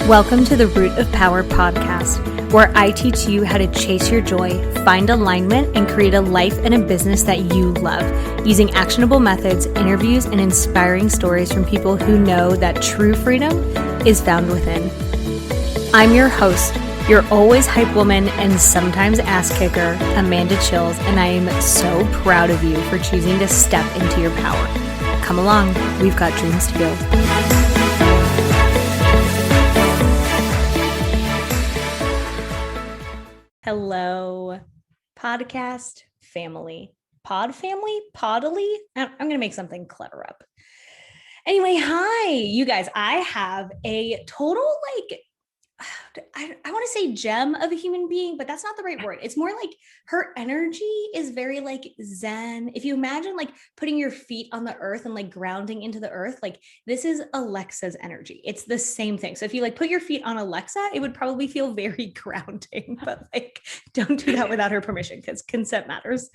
Welcome to the Root of Power podcast, where I teach you how to chase your joy, find alignment, and create a life and a business that you love, using actionable methods, interviews, and inspiring stories from people who know that true freedom is found within. I'm your host, your always hype woman and sometimes ass kicker, Amanda Chills, and I am so proud of you for choosing to step into your power. Come along, we've got dreams to build. Hello, podcast family. Pod family? Podily? I'm going to make something clever up. Anyway, hi, you guys. I have a total, I want to say gem of a human being, but that's not the right word. It's more like her energy is very zen. If you imagine putting your feet on the earth and grounding into the earth, this is Alexa's energy. It's the same thing. So if you put your feet on Alexa, it would probably feel very grounding, but don't do that without her permission because consent matters.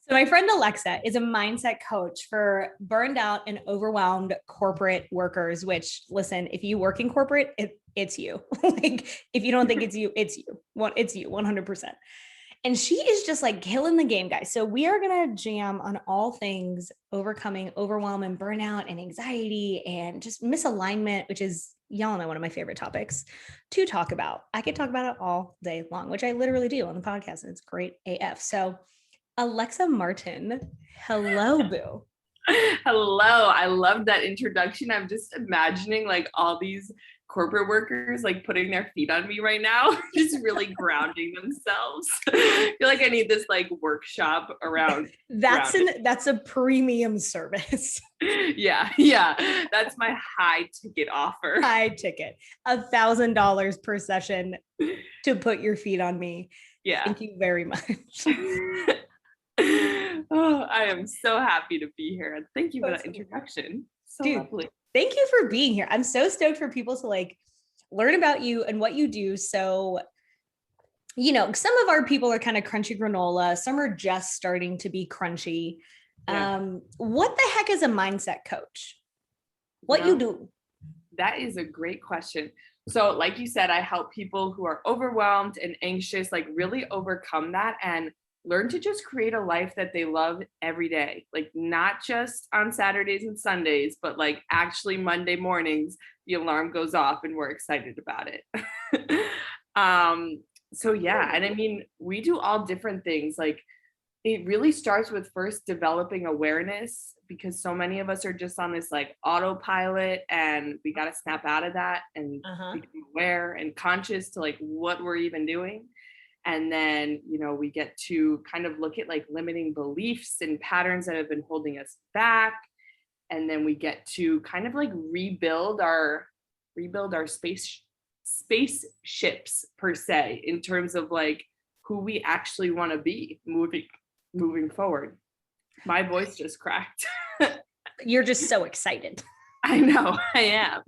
So my friend Alexa is a mindset coach for burned out and overwhelmed corporate workers, which, listen, if you work in corporate, it's you. If you don't think it's you, it's you. It's you 100%. And she is just killing the game, guys. So we are going to jam on all things overcoming overwhelm and burnout and anxiety and just misalignment, which is, y'all know, one of my favorite topics to talk about. I could talk about it all day long, which I literally do on the podcast, and it's great AF. So Alexa Martin, hello, boo. Hello. I love that introduction. I'm just imagining all these corporate workers putting their feet on me right now, just really grounding themselves. I feel like I need this workshop around. That's a premium service. Yeah. That's my high ticket offer. High ticket, $1,000 per session to put your feet on me. Yeah. Thank you very much. Oh, I am so happy to be here. And thank you for that introduction. So Dude, lovely. Thank you for being here. I'm so stoked for people to learn about you and what you do. So, some of our people are kind of crunchy granola. Some are just starting to be crunchy. Yeah. What the heck is a mindset coach? What you do? That is a great question. So like you said, I help people who are overwhelmed and anxious, really overcome that and learn to just create a life that they love every day. Not just on Saturdays and Sundays, but actually Monday mornings, the alarm goes off and we're excited about it. So yeah. And I mean, we do all different things. It really starts with first developing awareness, because so many of us are just on this autopilot, and we got to snap out of that and become aware and conscious to what we're even doing. And then, we get to kind of look at limiting beliefs and patterns that have been holding us back. And then we get to kind of rebuild our spaceships per se, in terms of who we actually want to be moving forward. My voice just cracked. You're just so excited. I know, I am.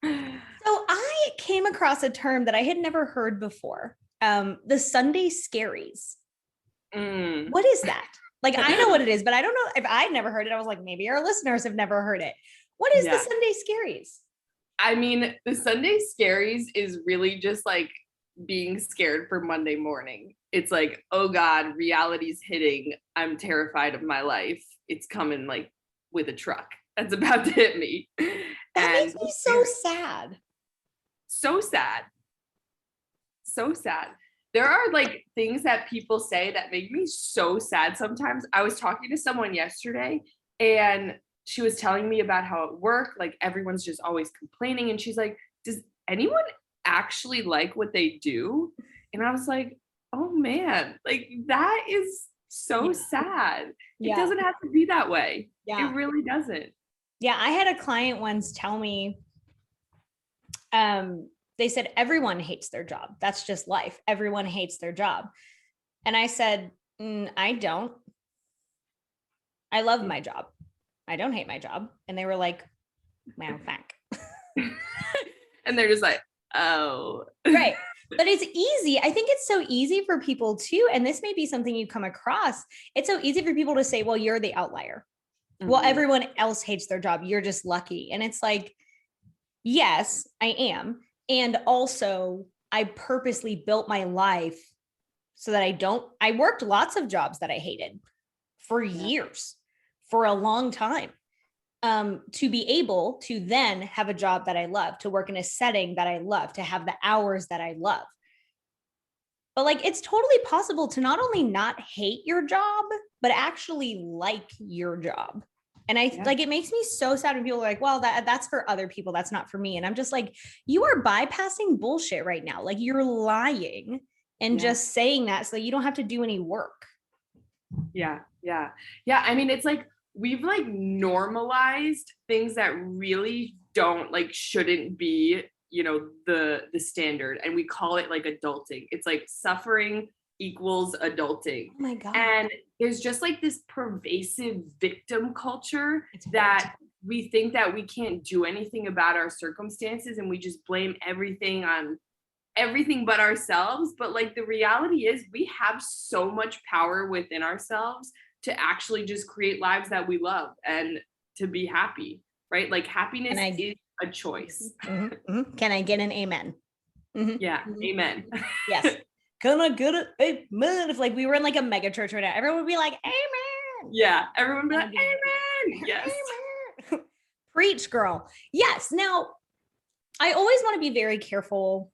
So I came across a term that I had never heard before. The Sunday Scaries. What is that? I know what it is, but I don't know if I'd never heard it. I was maybe our listeners have never heard it. What is the Sunday Scaries? I mean, the Sunday Scaries is really just being scared for Monday morning. It's oh God, reality's hitting. I'm terrified of my life. It's coming with a truck that's about to hit me. That makes me so sad. So sad. So sad. There are things that people say that make me so sad sometimes. I was talking to someone yesterday, and she was telling me about how at work, everyone's just always complaining. And she's like, does anyone actually like what they do? And I was like, oh man, that is so sad. It doesn't have to be that way. Yeah. It really doesn't. Yeah. I had a client once tell me, they said, everyone hates their job. That's just life. Everyone hates their job. And I said, I don't. I love my job. I don't hate my job. And they were like, man, fuck. And they're just oh. Right. But it's easy. I think it's so easy for people too. And this may be something you come across. It's so easy for people to say, well, you're the outlier. Mm-hmm. Well, everyone else hates their job. You're just lucky. And it's Yes, I am. And also, I purposely built my life so that I worked lots of jobs that I hated for years, for a long time, to be able to then have a job that I love, to work in a setting that I love, to have the hours that I love. But like, it's totally possible to not only not hate your job, but actually like your job. And like, it makes me so sad when people are like, well, that's for other people. That's not for me. And I'm just like, you are bypassing bullshit right now. Like, you're lying and just saying that so that you don't have to do any work. Yeah. I mean, it's like, we've like normalized things that really don't like, shouldn't be, the standard. And we call it like adulting. It's like suffering equals adulting. Oh my God. And there's just like this pervasive victim culture that we think that we can't do anything about our circumstances, and we just blame everything on everything but ourselves. But like, the reality is we have so much power within ourselves to actually just create lives that we love and to be happy, right? Like, happiness is a choice. Can I get an amen? Yeah. Amen. Yes. Can I get it? Amen. If like we were in like a mega church right now, everyone would be like, amen. Yeah. Everyone would be like, amen. Yes. Amen. Preach, girl. Yes. Now, I always want to be very careful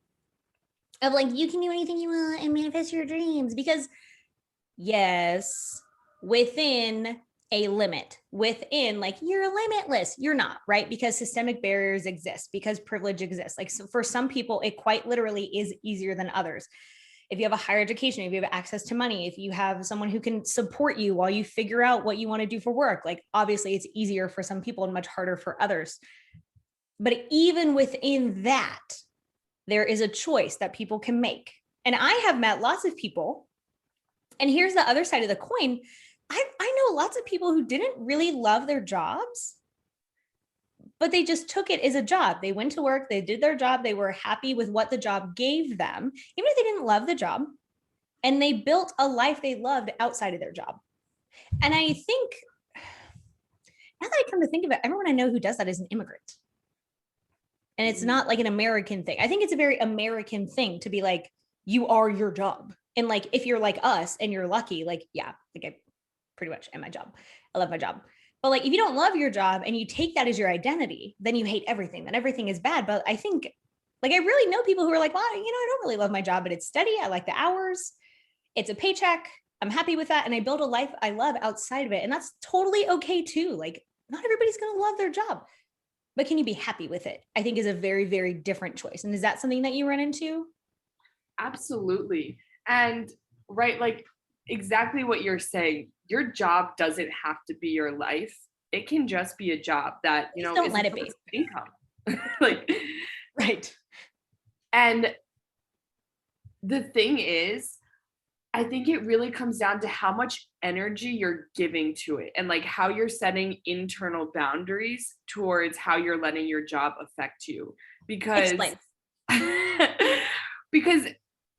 of like, you can do anything you want and manifest your dreams, because yes, within a limit, within like, you're limitless, you're not, right? Because systemic barriers exist, because privilege exists. Like, so for some people, it quite literally is easier than others. If you have a higher education, if you have access to money, if you have someone who can support you while you figure out what you want to do for work, like obviously it's easier for some people and much harder for others. But even within that, there is a choice that people can make. And I have met lots of people, and here's the other side of the coin. I know lots of people who didn't really love their jobs, but they just took it as a job. They went to work, they did their job, they were happy with what the job gave them, even if they didn't love the job, and they built a life they loved outside of their job. And I think, now that I come to think of it, everyone I know who does that is an immigrant. And it's not like an American thing. I think it's a very American thing to be like, you are your job. And like, if you're like us and you're lucky, like, yeah, like I pretty much am my job. I love my job. But like, if you don't love your job and you take that as your identity, then you hate everything. Then everything is bad. But I think, like, I really know people who are like, well, I don't really love my job, but it's steady. I like the hours. It's a paycheck. I'm happy with that. And I build a life I love outside of it. And that's totally okay too. Like, not everybody's going to love their job, but can you be happy with it? I think is a very, very different choice. And is that something that you run into? Absolutely. And right, like exactly what you're saying. Your job doesn't have to be your life. It can just be a job that, don't let it be income. Like, right. And the thing is, I think it really comes down to how much energy you're giving to it, and like how you're setting internal boundaries towards how you're letting your job affect you. Because because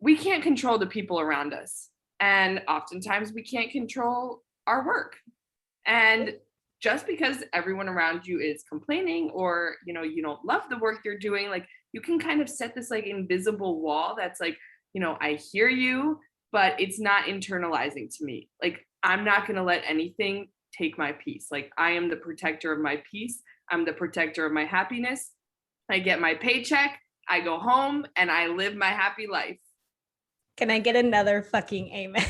we can't control the people around us, and oftentimes we can't control our work. And just because everyone around you is complaining, or you don't love the work you're doing, like, you can kind of set this like invisible wall that's like, I hear you, but it's not internalizing to me. Like, I'm not going to let anything take my peace. Like, I am the protector of my peace. I'm the protector of my happiness. I get my paycheck, I go home, and I live my happy life. Can I get another fucking amen?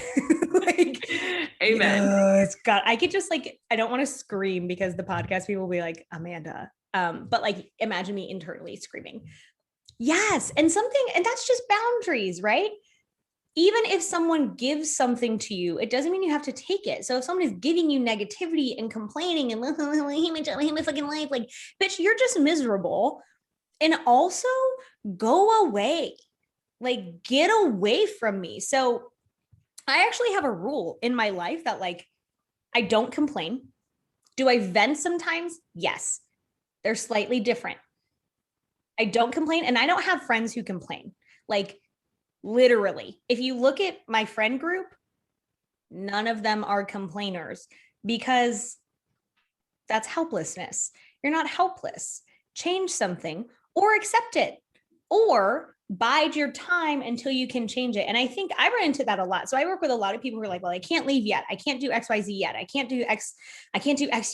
Like, amen. Yes, God, I could just like, I don't want to scream because the podcast people will be like, Amanda. But like, imagine me internally screaming. Yes. And that's just boundaries, right? Even if someone gives something to you, it doesn't mean you have to take it. So if someone is giving you negativity and complaining and I hate my fucking life, like, bitch, you're just miserable. And also go away, like, get away from me. So I actually have a rule in my life that like, I don't complain. Do I vent sometimes? Yes. They're slightly different. I don't complain, and I don't have friends who complain. Like, literally, if you look at my friend group, none of them are complainers, because that's helplessness. You're not helpless. Change something, or accept it, or bide your time until you can change it. And I think I run into that a lot. So I work with a lot of people who are like, well, I can't leave yet. I can't do XYZ yet. I can't do X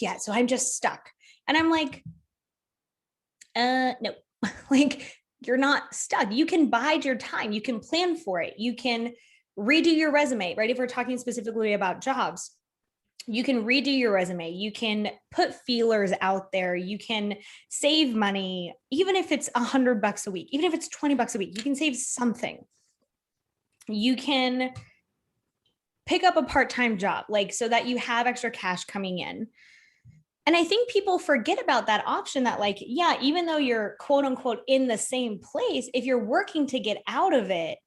yet. So I'm just stuck. And I'm like, no, like you're not stuck. You can bide your time. You can plan for it. You can redo your resume, right? If we're talking specifically about jobs, you can redo your resume. You can put feelers out there. You can save money, even if it's $100 a week, even if it's $20 a week, you can save something. You can pick up a part-time job, like so that you have extra cash coming in. And I think people forget about that option that like, yeah, even though you're quote unquote in the same place, if you're working to get out of it,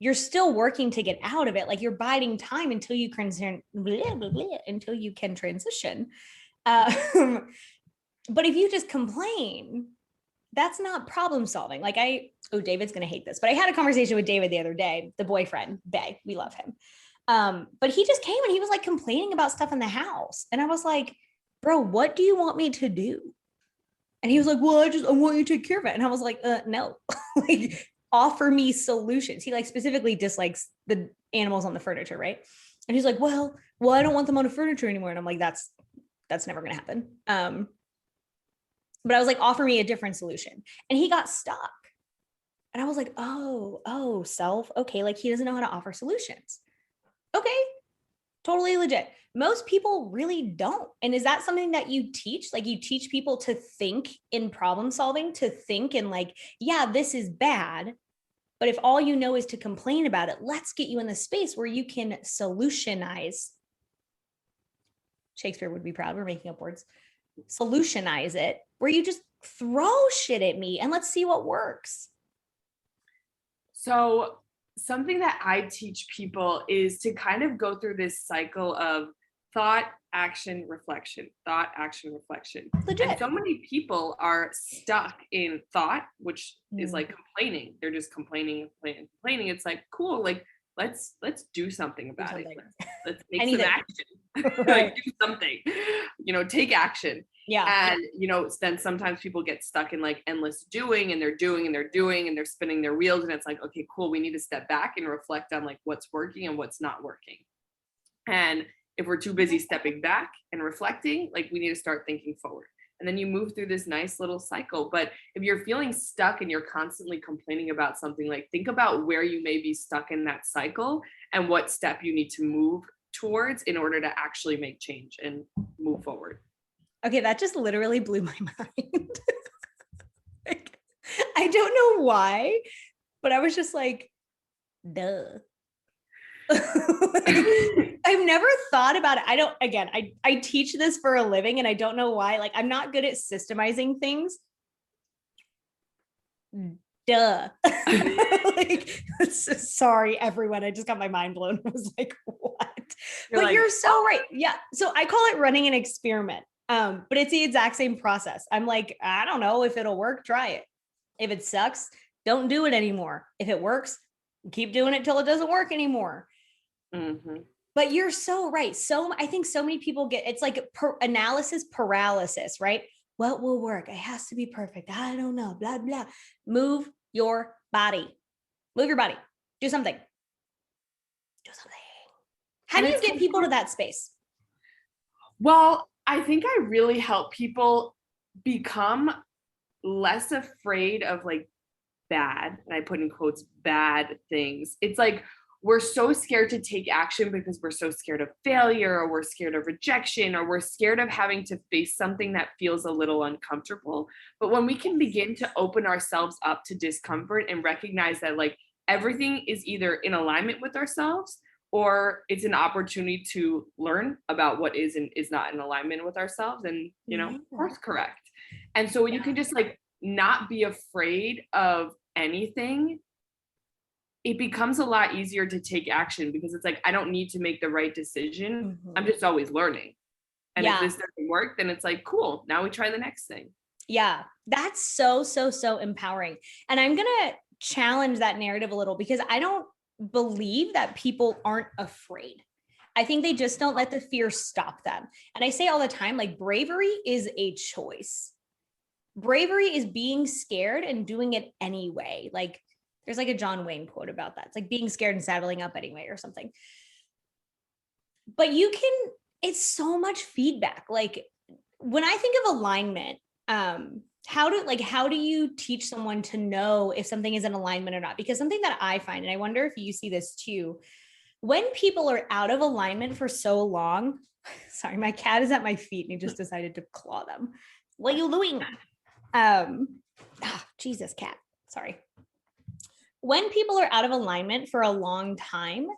you're still working to get out of it. Like you're biding time until you can until you can transition. But if you just complain, that's not problem solving. Like David's going to hate this, but I had a conversation with David the other day, the boyfriend, Bay, we love him. But he just came and he was like complaining about stuff in the house. And I was like, bro, what do you want me to do? And he was like, well, I want you to take care of it. And I was like, no, like offer me solutions. He like specifically dislikes the animals on the furniture, right? And he's like, well, I don't want them on the furniture anymore. And I'm like, that's never going to happen. But I was like, offer me a different solution. And he got stuck. And I was like, oh, self. Okay. Like he doesn't know how to offer solutions. Okay. Totally legit. Most people really don't. And is that something that you teach? Like you teach people to think in problem solving, to think in like, yeah, this is bad. But if all you know is to complain about it, let's get you in the space where you can solutionize. Shakespeare would be proud. We're making up words. Solutionize it, where you just throw shit at me and let's see what works. So something that I teach people is to kind of go through this cycle of thought, action, reflection, thought, action, reflection. Legit. And so many people are stuck in thought, which is like complaining. They're just complaining. It's like, cool, like let's do something about it. Let's take some action. Like do something, take action. Yeah. And then sometimes people get stuck in like endless doing, and they're doing and they're doing and they're spinning their wheels, and it's like, okay, cool, we need to step back and reflect on like what's working and what's not working. And if we're too busy stepping back and reflecting, like we need to start thinking forward. And then you move through this nice little cycle. But if you're feeling stuck and you're constantly complaining about something, like think about where you may be stuck in that cycle and what step you need to move towards in order to actually make change and move forward. Okay, that just literally blew my mind. Like, I don't know why, but I was just like, duh. Like, I've never thought about it. I teach this for a living and I don't know why. Like, I'm not good at systemizing things. Duh. Like, sorry, everyone. I just got my mind blown. I was like, what? You're so right. Yeah. So I call it running an experiment. But it's the exact same process. I'm like, I don't know if it'll work, try it. If it sucks, don't do it anymore. If it works, keep doing it till it doesn't work anymore. Mm-hmm. But you're so right. I think so many people it's like analysis paralysis, right? What will work? It has to be perfect. I don't know, blah, blah. Move your body. Move your body. Do something. How do you get people to that space? Well, I think I really help people become less afraid of like bad, and I put in quotes, bad things. It's like we're so scared to take action because we're so scared of failure, or we're scared of rejection, or we're scared of having to face something that feels a little uncomfortable. But when we can begin to open ourselves up to discomfort and recognize that like everything is either in alignment with ourselves, or it's an opportunity to learn about what is and is not in alignment with ourselves and, course correct. And so you can just like not be afraid of anything. It becomes a lot easier to take action because it's like, I don't need to make the right decision. Mm-hmm. I'm just always learning. And if this doesn't work, then it's like, cool, now we try the next thing. Yeah, that's so empowering. And I'm going to challenge that narrative a little because I don't believe that people aren't afraid. I think they just don't let the fear stop them. And I say all the time, like bravery is a choice. Bravery is being scared and doing it anyway. Like there's like a John Wayne quote about that. It's like being scared and saddling up anyway or something. But it's so much feedback. Like when I think of alignment, how do you teach someone to know if something is in alignment or not? Because something that I find, and I wonder if you see this too, when people are out of alignment for so long, sorry, my cat is at my feet and he just decided to claw them. What are you doing? Jesus, cat. Sorry. When people are out of alignment for a long time,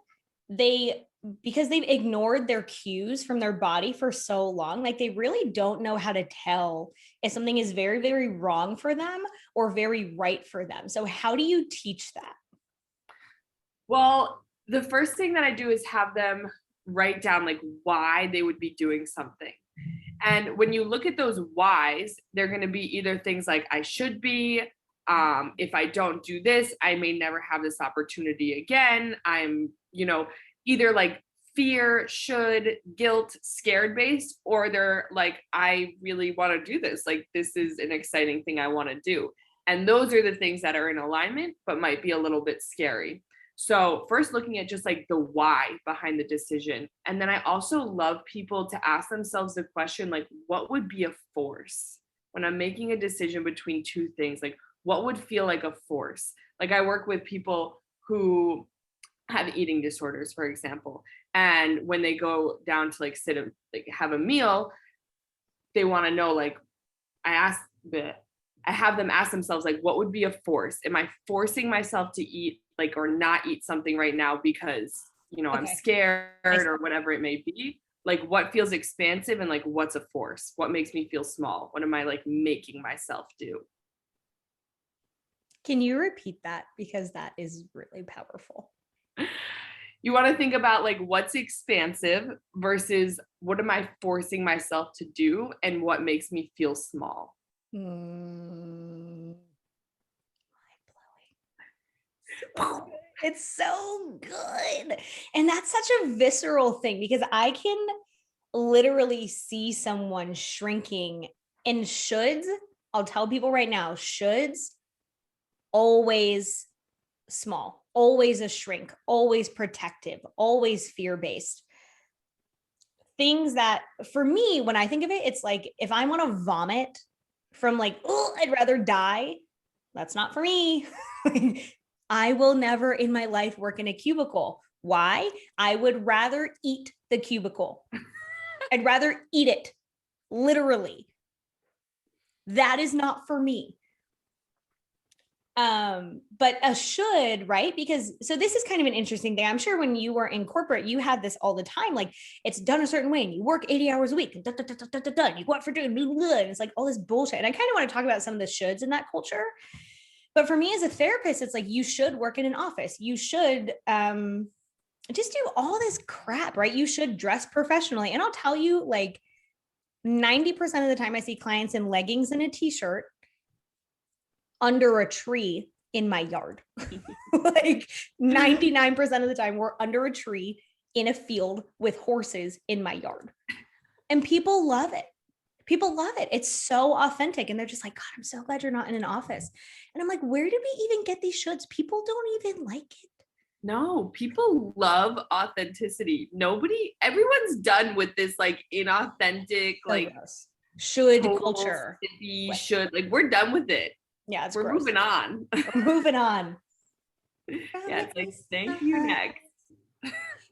because they've ignored their cues from their body for so long, like they really don't know how to tell if something is very, very wrong for them or very right for them. So how do you teach that? Well, the first thing that I do is have them write down like why they would be doing something. And when you look at those whys, they're going to be either things like I should be, if I don't do this, I may never have this opportunity again. I'm, either like fear, should, guilt, scared based, or they're like, I really want to do this. Like, this is an exciting thing I want to do. And those are the things that are in alignment, but might be a little bit scary. So first looking at just like the why behind the decision. And then I also love people to ask themselves the question, like, what would be a force when I'm making a decision between two things? Like, what would feel like a force? Like I work with people who have eating disorders, for example. And when they go down to like sit and like have a meal, they want to know, like, I have them ask themselves, like, what would be a force? Am I forcing myself to eat like or not eat something right now because, I'm scared or whatever it may be? Like what feels expansive and like what's a force? What makes me feel small? What am I like making myself do? Can you repeat that? Because that is really powerful. You want to think about like what's expansive versus what am I forcing myself to do and what makes me feel small. Mind-blowing. It's so good. And that's such a visceral thing because I can literally see someone shrinking and shoulds. I'll tell people right now, shoulds always small, always a shrink, always protective, always fear-based. Things that for me, when I think of it, it's like if I want to vomit from like, oh, I'd rather die. That's not for me. I will never in my life work in a cubicle. Why? I would rather eat the cubicle. I'd rather eat it, literally. That is not for me. But a should, right? Because so this is kind of an interesting thing. I'm sure when you were in corporate, you had this all the time. Like it's done a certain way and you work 80 hours a week and you go out for doing and it's like all this bullshit. And I kind of want to talk about some of the shoulds in that culture. But for me as a therapist, it's like you should work in an office. You should just do all this crap, right? You should dress professionally. And I'll tell you, like 90% of the time I see clients in leggings and a t-shirt under a tree in my yard. Like 99% of the time we're under a tree in a field with horses in my yard. And people love it. People love it. It's so authentic. And they're just like, God, I'm so glad you're not in an office. And I'm like, where did we even get these shoulds? People don't even like it. No, people love authenticity. Everyone's done with this like inauthentic, like should culture. Should, like we're done with it. Yeah, we're gross. moving on. We're moving on. Yeah, it's like, thank you, next.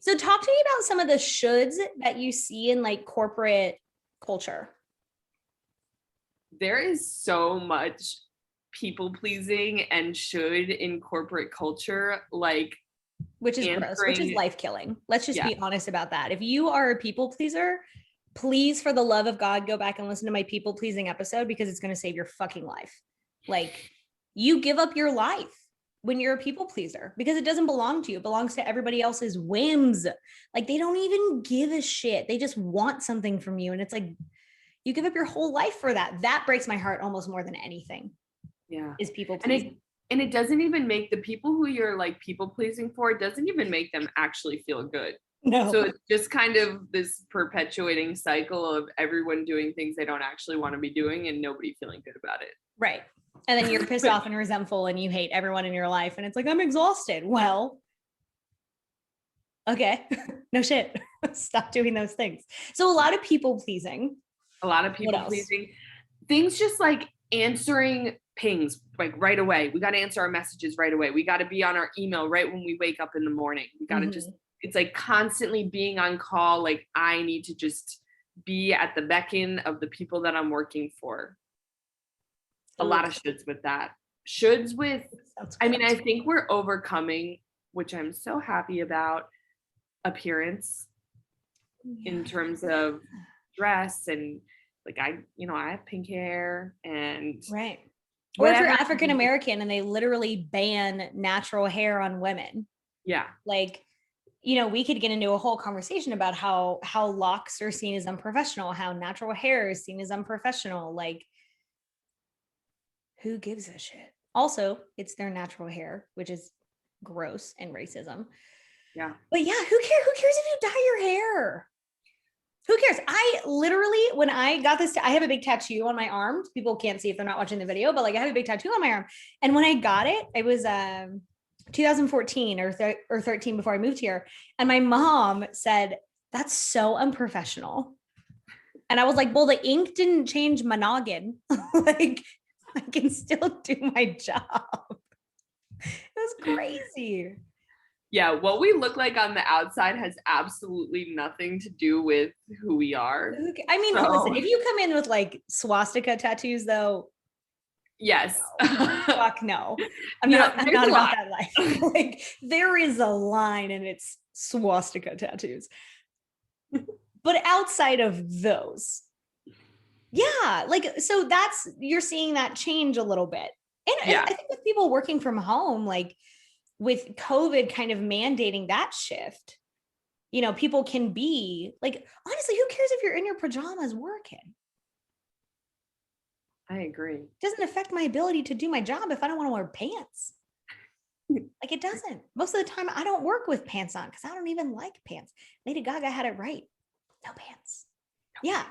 So talk to me about some of the shoulds that you see in like corporate culture. There is so much people pleasing and should in corporate culture, like which is gross, which is life killing. Let's just be honest about that. If you are a people pleaser, please, for the love of God, go back and listen to my people pleasing episode because it's going to save your fucking life. Like you give up your life when you're a people pleaser because it doesn't belong to you. It belongs to everybody else's whims. Like they don't even give a shit. They just want something from you. And it's like, you give up your whole life for that. That breaks my heart almost more than anything. Yeah. Is people pleasing. And it doesn't even make the people who you're like people pleasing for, it doesn't even make them actually feel good. No. So it's just kind of this perpetuating cycle of everyone doing things they don't actually want to be doing and nobody feeling good about it. Right. And then you're pissed off and resentful and you hate everyone in your life. And it's like, I'm exhausted. Well, okay, no shit. Stop doing those things. So a lot of people pleasing. A lot of people pleasing. Things just like answering pings like right away. We got to answer our messages right away. We got to be on our email right when we wake up in the morning. We got to just, it's like constantly being on call. Like I need to just be at the beckon of the people that I'm working for. A lot of shoulds with that. Shoulds with, I mean, I think we're overcoming, which I'm so happy about, appearance in terms of dress and like I have pink hair and right. Or if you're African American and they literally ban natural hair on women. Yeah. Like, we could get into a whole conversation about how locks are seen as unprofessional, how natural hair is seen as unprofessional. Like, who gives a shit? Also, it's their natural hair, which is gross and racism. Yeah. But yeah, who cares? Who cares if you dye your hair? Who cares? I literally, when I got this, I have a big tattoo on my arm. People can't see if they're not watching the video, but like I have a big tattoo on my arm. And when I got it, it was 2014 or 13 before I moved here. And my mom said, that's so unprofessional. And I was like, well, the ink didn't change my noggin. Like I can still do my job. It was crazy. Yeah, what we look like on the outside has absolutely nothing to do with who we are. I mean, listen, if you come in with like swastika tattoos, though, yes, fuck no, I'm not about that life. Like there is a line, and it's swastika tattoos. But outside of those, yeah, like so you're seeing that change a little bit, and yeah. I think with people working from home, like. With COVID kind of mandating that shift, people can be like, honestly, who cares if you're in your pajamas working? I agree. It doesn't affect my ability to do my job if I don't want to wear pants. Like it doesn't. Most of the time I don't work with pants on because I don't even like pants. Lady Gaga had it right. No pants. No. Yeah.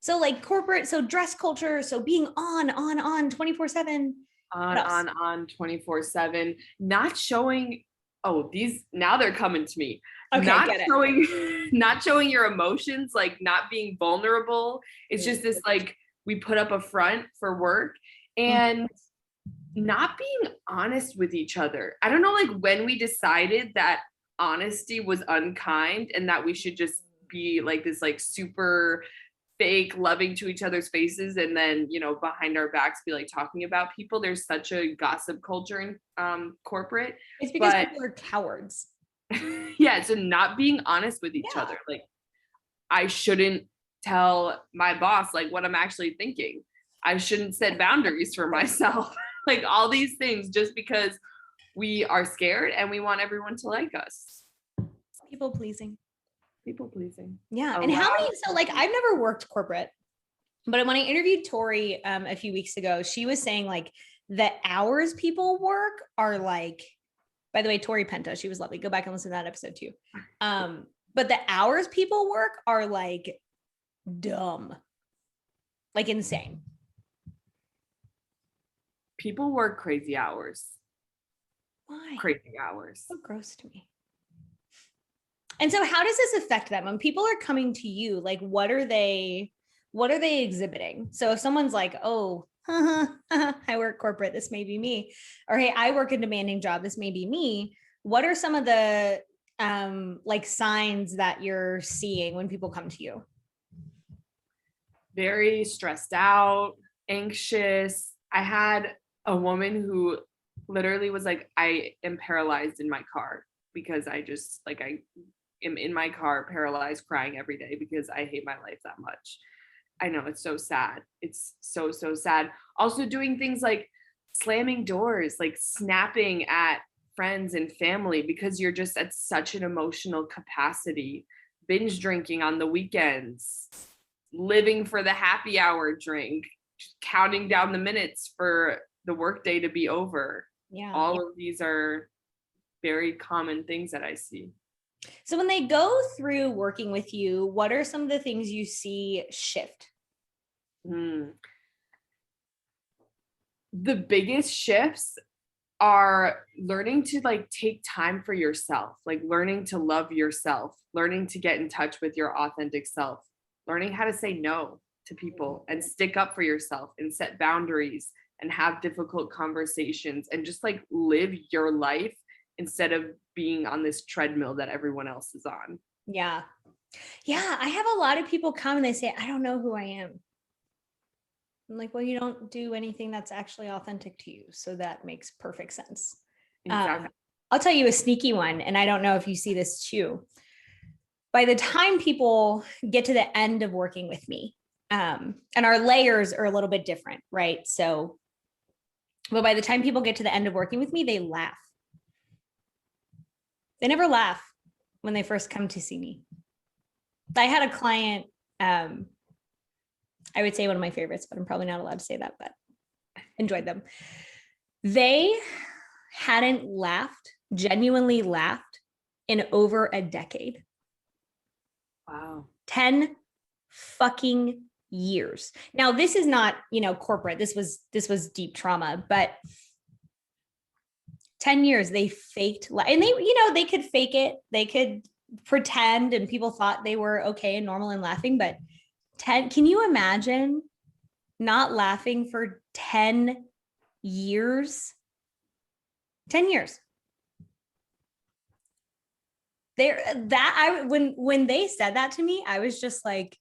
So like corporate, so dress culture, so being on 24/7. On 24/7, not showing. Oh, these now they're coming to me. Okay, not showing your emotions, like not being vulnerable. It's just this like we put up a front for work and not being honest with each other. I don't know, like when we decided that honesty was unkind and that we should just be like this like super fake loving to each other's faces and then behind our backs be like talking about people. There's such a gossip culture in corporate. It's because people are cowards. Yeah, so not being honest with each other. Like I shouldn't tell my boss like what I'm actually thinking. I shouldn't set boundaries for myself. Like all these things just because we are scared and we want everyone to like us. People pleasing. Yeah. And how many, so like I've never worked corporate, but when I interviewed Tori a few weeks ago, she was saying like the hours people work are like, by the way, Tori Penta, she was lovely. Go back and listen to that episode too. But the hours people work are like dumb, like insane. People work crazy hours. Why? Crazy hours. So gross to me. And so how does this affect them when people are coming to you? Like, what are they exhibiting? So if someone's like, oh, I work corporate, this may be me. Or, hey, I work a demanding job, this may be me. What are some of the like signs that you're seeing when people come to you? Very stressed out, anxious. I had a woman who literally was like, I am paralyzed in my car because I am in my car paralyzed crying every day because I hate my life that much. I know, it's so sad. It's so sad. Also doing things like slamming doors, like snapping at friends and family because you're just at such an emotional capacity, binge drinking on the weekends, living for the happy hour drink, counting down the minutes for the workday to be over. Yeah. All of these are very common things that I see. So when they go through working with you, what are some of the things you see shift? The biggest shifts are learning to like take time for yourself, like learning to love yourself, learning to get in touch with your authentic self, learning how to say no to people and stick up for yourself and set boundaries and have difficult conversations and just like live your life instead of being on this treadmill that everyone else is on. Yeah. Yeah. I have a lot of people come and they say, I don't know who I am. I'm like, well, you don't do anything that's actually authentic to you. So that makes perfect sense. Exactly. I'll tell you a sneaky one, and I don't know if you see this too. By the time people get to the end of working with me, and our layers are a little bit different, right? So, but by the time people get to the end of working with me, they laugh. They never laugh when they first come to see me. I had a client, I would say one of my favorites, but I'm probably not allowed to say that, but enjoyed them. They hadn't laughed, genuinely laughed in over a decade. Wow. 10 fucking years. Now, this is not, corporate. This was deep trauma, but 10 years they faked, and they could fake it. They could pretend, and people thought they were okay and normal and laughing, but 10, can you imagine not laughing for 10 years? 10 years. When they said that to me, I was just like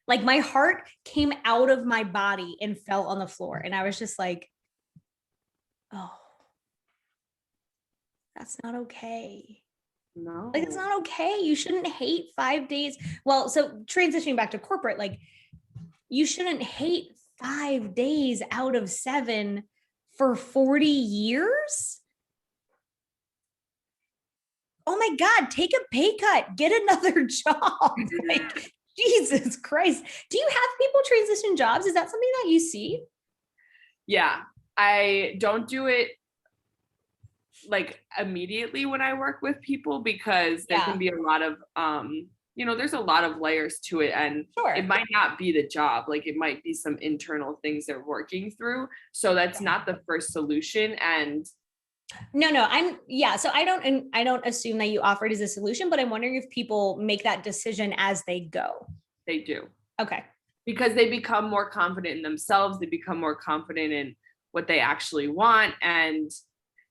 my heart came out of my body and fell on the floor. And I was just like, oh, that's not okay. No. Like, it's not okay. You shouldn't hate 5 days. Well, so transitioning back to corporate, like, you shouldn't hate 5 days out of 7 for 40 years. Oh my God, take a pay cut, get another job. Like, Jesus Christ. Do you have people transition jobs? Is that something that you see? Yeah, I don't do it like immediately when I work with people because there can be a lot of there's a lot of layers to it, and it might not be the job, like it might be some internal things they're working through, so that's not the first solution. And no, so I don't assume that you offer it as a solution, but I'm wondering if people make that decision as they go. They do. Okay. Because they become more confident in themselves, they become more confident in what they actually want, and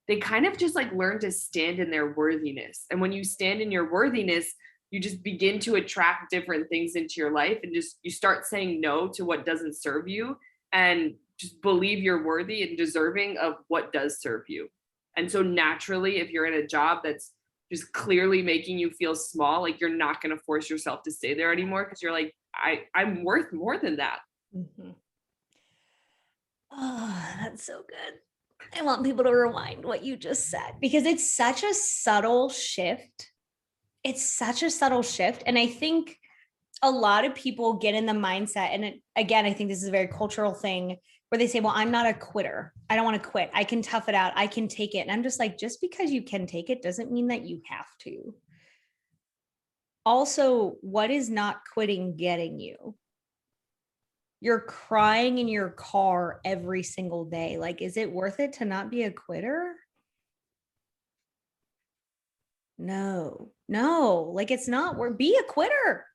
they kind of just like learn to stand in their worthiness. And when you stand in your worthiness, you just begin to attract different things into your life, and just you start saying no to what doesn't serve you and just believe you're worthy and deserving of what does serve you. And so naturally, if you're in a job that's just clearly making you feel small, like you're not going to force yourself to stay there anymore because you're like, I'm worth more than that. Mm-hmm. Oh, that's so good. I want people to rewind what you just said because it's such a subtle shift. It's such a subtle shift. And I think a lot of people get in the mindset, and again, I think this is a very cultural thing where they say, well, I'm not a quitter. I don't want to quit. I can tough it out. I can take it. And I'm just like, just because you can take it doesn't mean that you have to. Also, what is not quitting getting you? You're crying in your car every single day. Like, is it worth it to not be a quitter? No, like it's not. Be a quitter.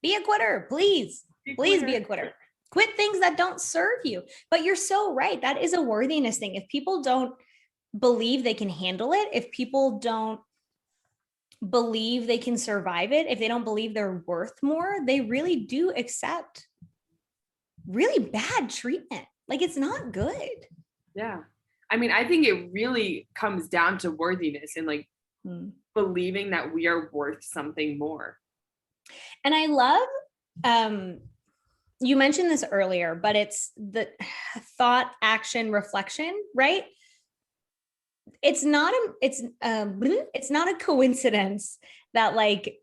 Be a quitter, please. Please be a quitter. Quit things that don't serve you. But you're so right. That is a worthiness thing. If people don't believe they can handle it, if people don't believe they can survive it, if they don't believe they're worth more, they really do accept really bad treatment. Like, it's not good. Yeah. I mean, I think it really comes down to worthiness and like believing that we are worth something more. And I love, you mentioned this earlier, but it's the thought, action, reflection, right? It's not a coincidence that like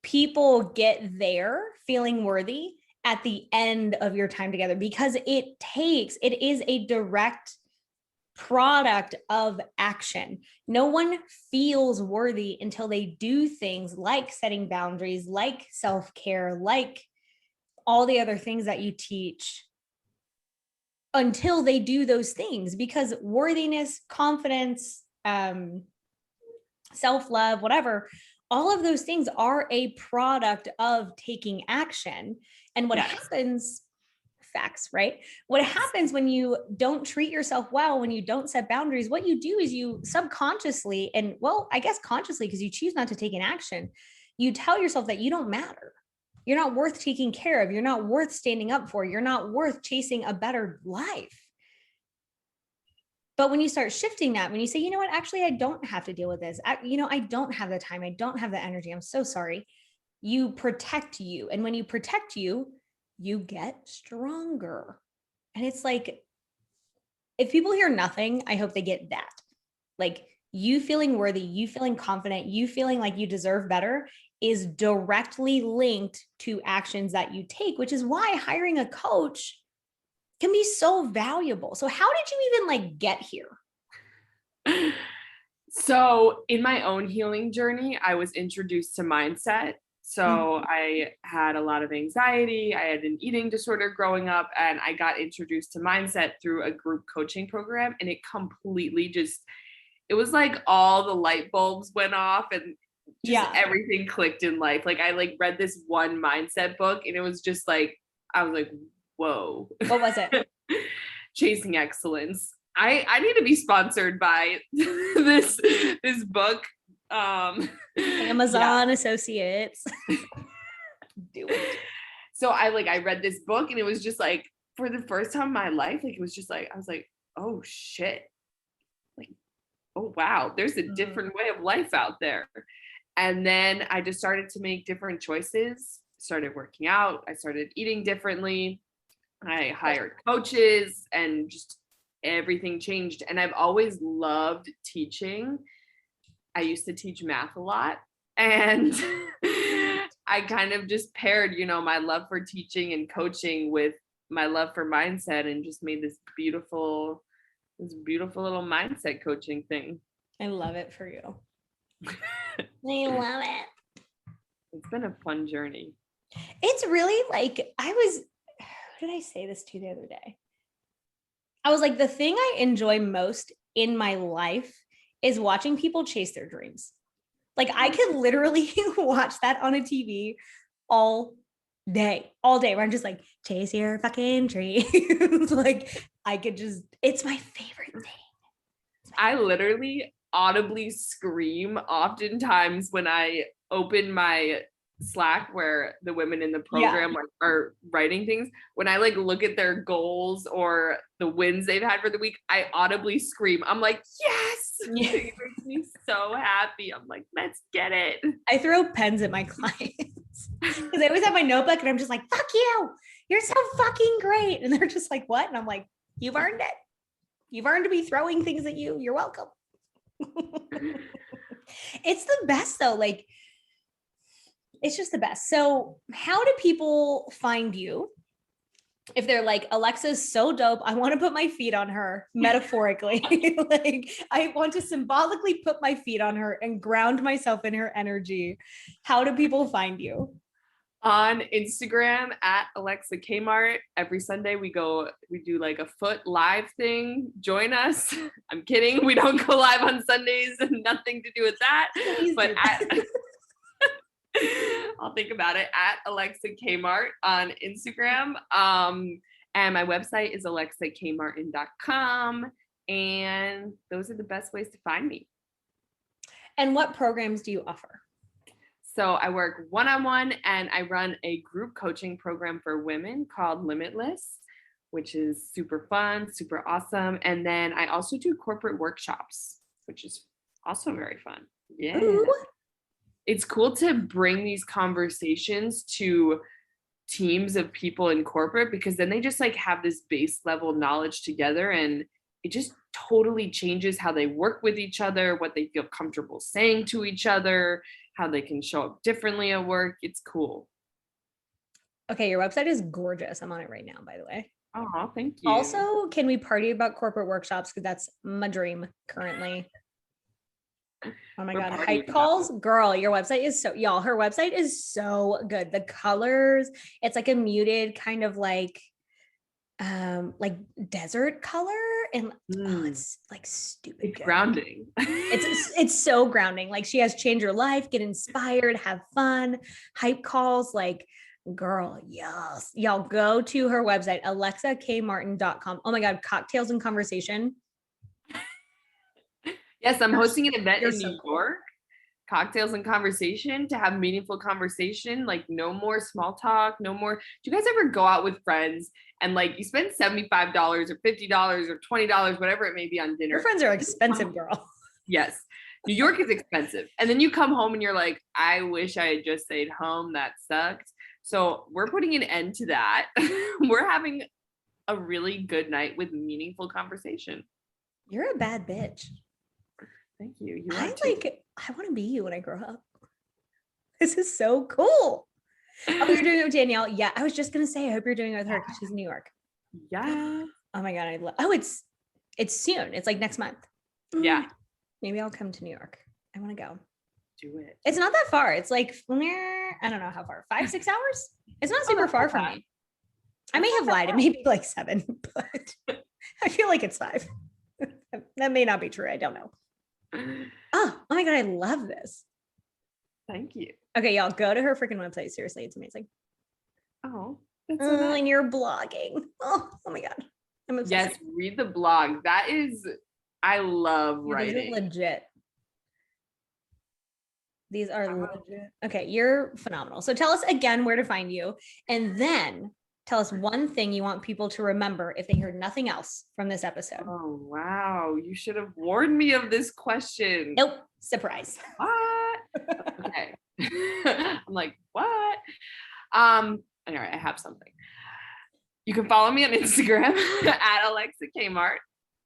people get there feeling worthy at the end of your time together, because it is a direct product of action. No one feels worthy until they do things like setting boundaries, like self-care, like all the other things that you teach, until they do those things, because worthiness, confidence, self-love, whatever, all of those things are a product of taking action. And what happens, facts, right? What happens when you don't treat yourself well, when you don't set boundaries, what you do is you subconsciously, and well, I guess consciously, because you choose not to take an action, you tell yourself that you don't matter. You're not worth taking care of. You're not worth standing up for. You're not worth chasing a better life. But when you start shifting that, when you say, you know what, actually, I don't have to deal with this. I don't have the time. I don't have the energy. I'm so sorry. You protect you. And when you protect you, you get stronger. And it's like, if people hear nothing, I hope they get that. Like, you feeling worthy, you feeling confident, you feeling like you deserve better is directly linked to actions that you take, which is why hiring a coach can be so valuable. So how did you even like get here? So in my own healing journey, I was introduced to mindset. So I had a lot of anxiety. I had an eating disorder growing up, and I got introduced to mindset through a group coaching program. And it completely it was like all the light bulbs went off and just everything clicked in life. Like I read this one mindset book, and it was just like, I was like, whoa. What was it? Chasing Excellence. I need to be sponsored by this book. Amazon associates. Do it. So I read this book, and it was just like, for the first time in my life, like it was just like, I was like, oh shit. Like, oh wow, there's a different way of life out there. And then I just started to make different choices, started working out, I started eating differently. I hired coaches, and just everything changed. And I've always loved teaching. I used to teach math a lot, and I kind of just paired, my love for teaching and coaching with my love for mindset, and just made this beautiful little mindset coaching thing. I love it for you. I love it. It's been a fun journey. It's really like, who did I say this to the other day? I was like, the thing I enjoy most in my life is watching people chase their dreams. Like I could literally watch that on a TV all day, where I'm just like, chase your fucking dreams. Like I could just, it's my favorite thing. I literally audibly scream oftentimes when I open my Slack where the women in the program are writing things. When I look at their goals or the wins they've had for the week, I audibly scream. I'm like, yes. It makes me so happy. I'm like, let's get it. I throw pens at my clients because I always have my notebook, and I'm just like, fuck you, you're so fucking great. And they're just like, what? And I'm like, you've earned it. You've earned to be throwing things at you. You're welcome. It's the best though. Like, it's just the best. So how do people find you? If they're like, Alexa's so dope, I want to put my feet on her, metaphorically. Like I want to symbolically put my feet on her and ground myself in her energy. How do people find you? On Instagram at Alexa Kmart. Every Sunday we do a foot live thing. Join us. I'm kidding. We don't go live on Sundays. Nothing to do with that. But I'll think about it, at Alexa Kmart on Instagram. And my website is alexakmartin.com. And those are the best ways to find me. And what programs do you offer? So I work one-on-one, and I run a group coaching program for women called Limitless, which is super fun, super awesome. And then I also do corporate workshops, which is also very fun. Yeah. Ooh. It's cool to bring these conversations to teams of people in corporate, because then they just have this base level knowledge together, and it just totally changes how they work with each other, what they feel comfortable saying to each other, how they can show up differently at work. It's cool. Okay, your website is gorgeous. I'm on it right now, by the way. Oh, thank you. Also, can we party about corporate workshops? Because that's my dream currently. Oh my God. Hype calls. Girl, your website is so, y'all, her website is so good. The colors, it's like a muted kind of like desert color. And oh, it's like stupid It's good. grounding. It's so grounding. Like she has change your life, get inspired, have fun, hype calls, like girl, yes. Y'all go to her website, alexakmartin.com. Oh my God, cocktails and conversation. Yes, I'm hosting an event in so New York, cocktails and conversation, to have meaningful conversation, like no more small talk, no more. Do you guys ever go out with friends and like you spend $75 or $50 or $20, whatever it may be on dinner? Your friends are expensive, girl. Yes. New York is expensive. And then you come home and you're like, I wish I had just stayed home. That sucked. So we're putting an end to that. We're having a really good night with meaningful conversation. You're a bad bitch. Thank you. I want to be you when I grow up. This is so cool. Oh, you're doing it with Danielle. Yeah, I was just gonna say, I hope you're doing it with her because she's in New York. Yeah. Oh my God, it's soon. It's like next month. Yeah. Maybe I'll come to New York. I want to go. Do it. It's not that far. It's like I don't know how far. 5-6 hours. It's not super far from me. I may have lied. It may be like 7, but I feel like it's 5. That may not be true. I don't know. Oh my God, I love this. Thank you. Okay, y'all go to her freaking website. Seriously, it's amazing. Oh, that's so nice. And you're blogging. Oh my God. I'm obsessed. Yes, read the blog. That is, I love writing. These are legit. These are legit. Okay, you're phenomenal. So tell us again where to find you, and then tell us one thing you want people to remember if they heard nothing else from this episode. Oh, wow. You should have warned me of this question. Nope. Surprise. What? Okay. I'm like, what? All right, I have something. You can follow me on Instagram at Alexa Kmart.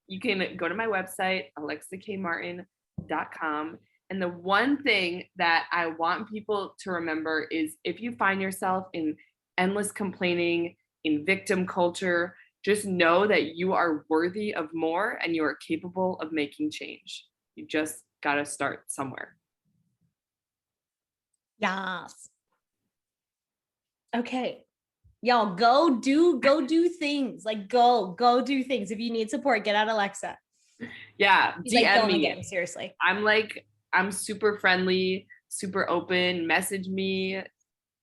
You can go to my website, alexakmartin.com. And the one thing that I want people to remember is if you find yourself in endless complaining, in victim culture, just know that you are worthy of more and you are capable of making change. You just got to start somewhere. Yes. Okay. Y'all go do things. Like go do things. If you need support, get at Alexa. Yeah. She's DM like, me. Game, seriously. I'm super friendly, super open. Message me.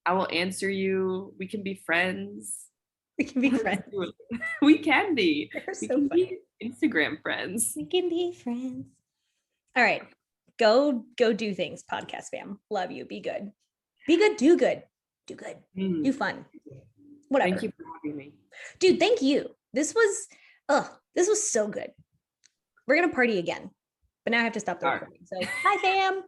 I will answer you. We can be friends. We can be friends. We can be. We can be Instagram friends. We can be friends. All right. Go do things, podcast fam. Love you. Be good. Be good. Do good. Do good. Do fun. Whatever. Thank you for having me. Dude, thank you. This was so good. We're gonna party again. But now I have to stop the recording. So bye, fam.